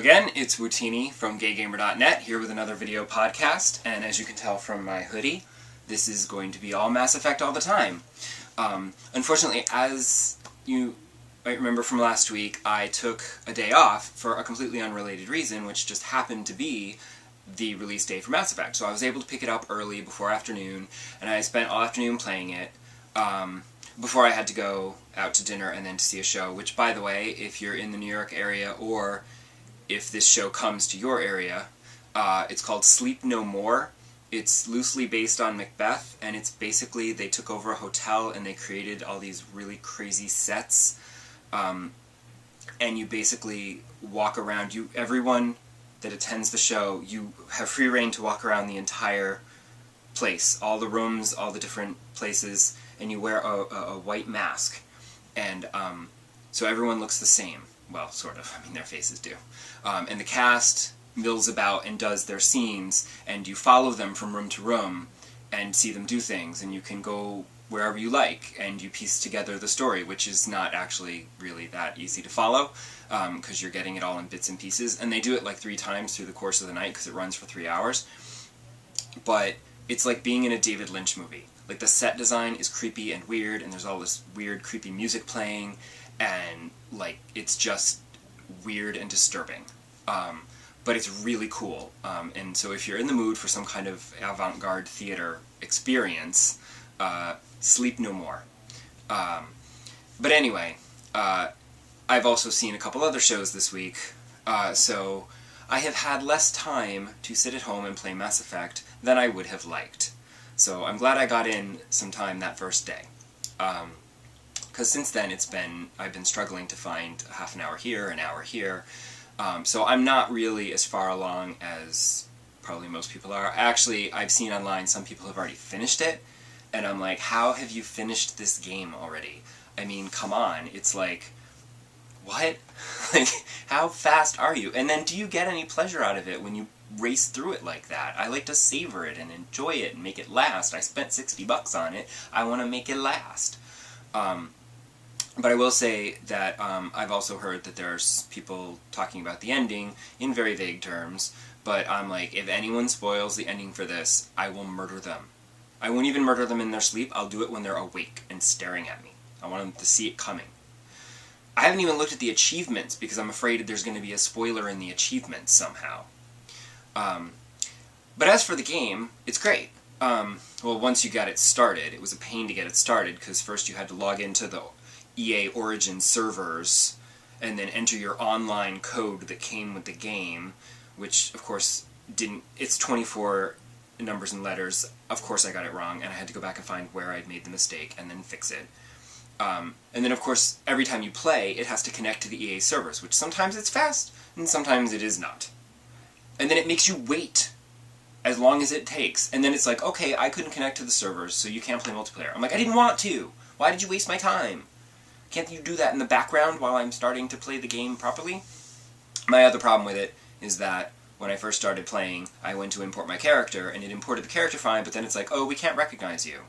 again, it's Wootini from GayGamer.net here with another video podcast, and as you can tell from my hoodie, this is going to be all Mass Effect all the time. Unfortunately, as you might remember from last week, I took a day off for a completely unrelated reason, which just happened to be the release day for Mass Effect. So I was able to pick it up early before afternoon, and I spent all afternoon playing it before I had to go out to dinner and then to see a show, which, by the way, if you're in the New York area or if this show comes to your area, it's called Sleep No More. It's loosely based on Macbeth, and it's basically they took over a hotel and they created all these really crazy sets, and you basically walk around. Everyone that attends the show, you have free reign to walk around the entire place, all the rooms, all the different places, and you wear a white mask, and so everyone looks the same. Well, sort of. I mean, their faces do. And the cast mills about and does their scenes, and you follow them from room to room and see them do things, and you can go wherever you like, and you piece together the story, which is not actually really that easy to follow, because you're getting it all in bits and pieces, and they do it like 3 times through the course of the night, because it runs for 3 hours. But it's like being in a David Lynch movie. Like, the set design is creepy and weird, and there's all this weird, creepy music playing, and, like, it's just weird and disturbing. But it's really cool. And so if you're in the mood for some kind of avant-garde theater experience, Sleep No More. But anyway, I've also seen a couple other shows this week, so I have had less time to sit at home and play Mass Effect than I would have liked. So I'm glad I got in some time that first day. Because since then I've been struggling to find a half an hour here, an hour here. So I'm not really as far along as probably most people are. Actually, I've seen online some people have already finished it, and I'm like, how have you finished this game already? I mean, come on, it's like, what? Like, how fast are you? And then do you get any pleasure out of it when you race through it like that? I like to savor it and enjoy it and make it last. I spent $60 on it. I want to make it last. But I will say that I've also heard that there's people talking about the ending in very vague terms, but I'm like, if anyone spoils the ending for this, I will murder them. I won't even murder them in their sleep. I'll do it when they're awake and staring at me. I want them to see it coming. I haven't even looked at the achievements because I'm afraid there's going to be a spoiler in the achievements somehow. But as for the game, it's great. Well, once you got it started, it was a pain to get it started because first you had to log into the EA Origin servers and then enter your online code that came with the game, which of course didn't. It's 24 numbers and letters. Of course I got it wrong, and I had to go back and find where I'd made the mistake and then fix it. And then of course every time you play it has to connect to the EA servers, which sometimes it's fast and sometimes it is not. And then it makes you wait as long as it takes, and then it's like, okay, I couldn't connect to the servers, so you can't play multiplayer. I'm like, I didn't want to! Why did you waste my time? Can't you do that in the background while I'm starting to play the game properly? My other problem with it is that when I first started playing, I went to import my character, and it imported the character fine, but then it's like, oh, we can't recognize you.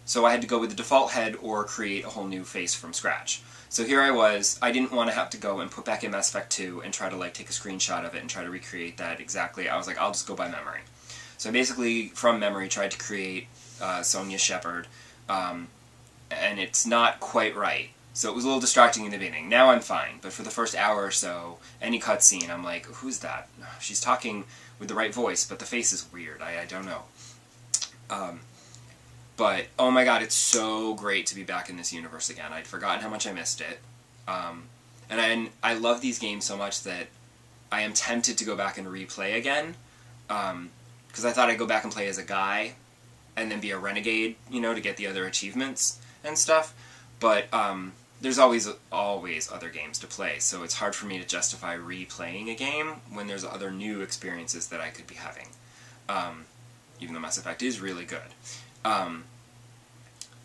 So I had to go with the default head or create a whole new face from scratch. So here I was, I didn't want to have to go and put back in Mass Effect 2 and try to like take a screenshot of it and try to recreate that exactly. I was like, I'll just go by memory. So I basically, from memory, tried to create Sonya Shepard, and it's not quite right. So it was a little distracting in the beginning. Now I'm fine, but for the first hour or so, any cutscene, I'm like, who's that? She's talking with the right voice, but the face is weird. I don't know. But, oh my god, it's so great to be back in this universe again. I'd forgotten how much I missed it. And I love these games so much that I am tempted to go back and replay again. Because I thought I'd go back and play as a guy, and then be a renegade, you know, to get the other achievements and stuff. But, there's always other games to play, so it's hard for me to justify replaying a game when there's other new experiences that I could be having. Even though Mass Effect is really good.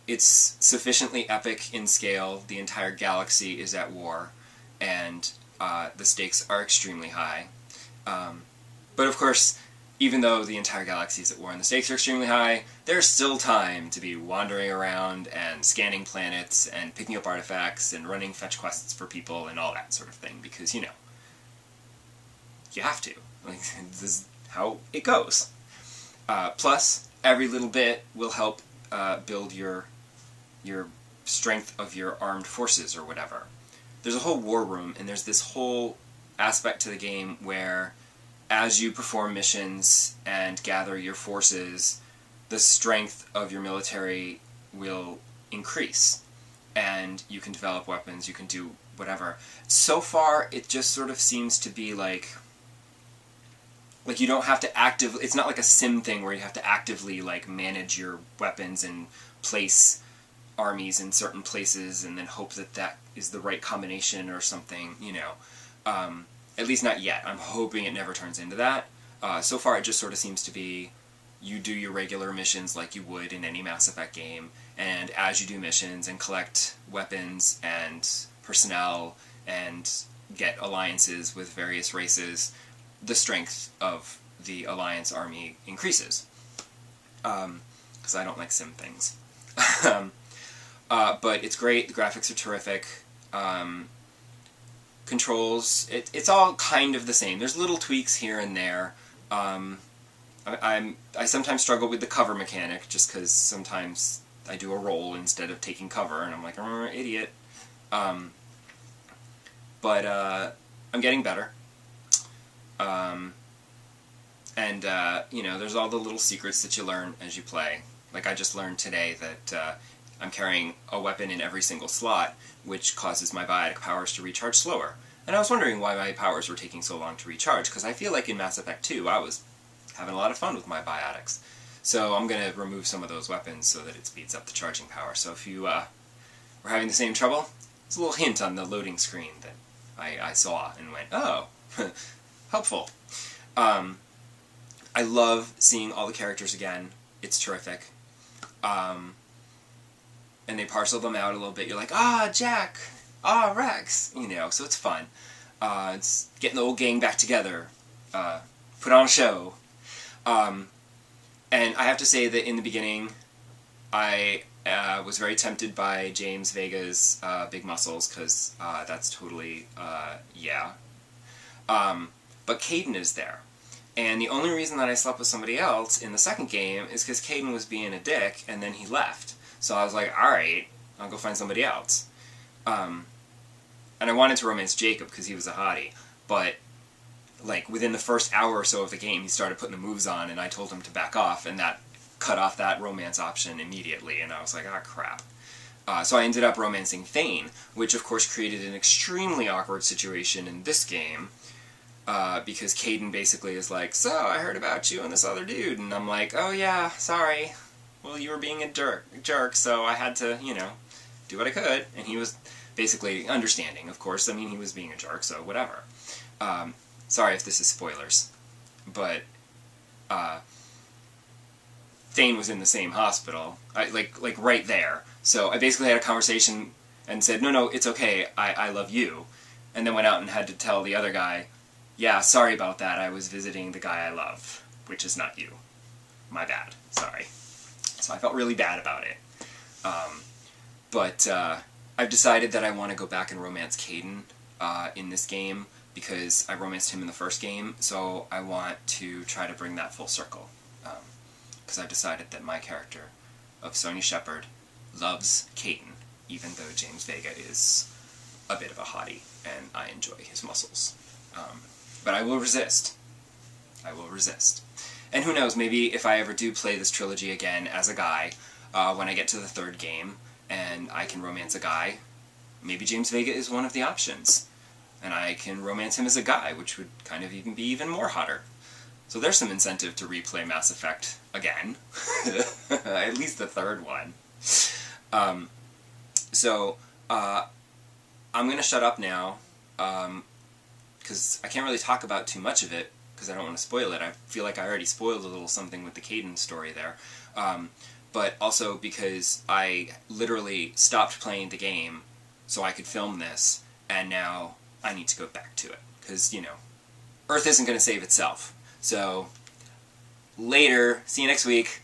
It's sufficiently epic in scale, the entire galaxy is at war, and the stakes are extremely high. But of course, even though the entire galaxy is at war and the stakes are extremely high, there's still time to be wandering around and scanning planets and picking up artifacts and running fetch quests for people and all that sort of thing, because, you know, you have to. Like, this is how it goes. Plus, every little bit will help build your strength of your armed forces or whatever. There's a whole war room, and there's this whole aspect to the game where as you perform missions and gather your forces, the strength of your military will increase, and you can develop weapons, you can do whatever. So far, it just sort of seems to be like you don't have to actively, it's not like a sim thing where you have to actively like manage your weapons and place armies in certain places and then hope that that is the right combination or something, you know. At least not yet. I'm hoping it never turns into that. So far it just sort of seems to be you do your regular missions like you would in any Mass Effect game, and as you do missions and collect weapons and personnel and get alliances with various races, the strength of the Alliance army increases. Because I don't like sim things. But it's great, the graphics are terrific. Controls, it's all kind of the same. There's little tweaks here and there. I sometimes struggle with the cover mechanic, just because sometimes I do a roll instead of taking cover, and I'm like, oh, idiot. But I'm getting better. You know, there's all the little secrets that you learn as you play. Like, I just learned today that I'm carrying a weapon in every single slot, which causes my biotic powers to recharge slower. And I was wondering why my powers were taking so long to recharge, because I feel like in Mass Effect 2 I was having a lot of fun with my biotics. So I'm going to remove some of those weapons so that it speeds up the charging power. So if you were having the same trouble, there's a little hint on the loading screen that I saw and went, oh, helpful. I love seeing all the characters again. It's terrific. And they parcel them out a little bit. You're like, ah, Jack, ah, Rex, you know, so it's fun. It's getting the old gang back together, put on a show. And I have to say that in the beginning, I was very tempted by James Vega's big muscles, because that's totally, yeah. But Kaidan is there. And the only reason that I slept with somebody else in the second game is because Kaidan was being a dick, and then he left. So I was like, alright, I'll go find somebody else. And I wanted to romance Jacob because he was a hottie, but like within the first hour or so of the game he started putting the moves on, and I told him to back off, and that cut off that romance option immediately, and I was like, ah, crap. So I ended up romancing Thane, which of course created an extremely awkward situation in this game, because Kaidan basically is like, so, I heard about you and this other dude, and I'm like, oh yeah, sorry. Well, you were being a jerk, so I had to, you know, do what I could, and he was basically understanding, of course. I mean, he was being a jerk, so whatever. Sorry if this is spoilers, but Thane was in the same hospital, like right there. So I basically had a conversation and said, no, it's okay, I love you, and then went out and had to tell the other guy, yeah, sorry about that, I was visiting the guy I love, which is not you. My bad, sorry. So I felt really bad about it. But I've decided that I want to go back and romance Kaidan in this game, because I romanced him in the first game, so I want to try to bring that full circle. Because I've decided that my character of Sonya Shepard loves Kaidan, even though James Vega is a bit of a hottie, and I enjoy his muscles. But I will resist. I will resist. And who knows, maybe if I ever do play this trilogy again as a guy, when I get to the third game, and I can romance a guy, maybe James Vega is one of the options. And I can romance him as a guy, which would kind of be even more hotter. So there's some incentive to replay Mass Effect again. At least the third one. I'm going to shut up now, because I can't really talk about too much of it, because I don't want to spoil it. I feel like I already spoiled a little something with the Kaidan story there. But also because I literally stopped playing the game so I could film this, and now I need to go back to it. Because, you know, Earth isn't going to save itself. So, later. See you next week.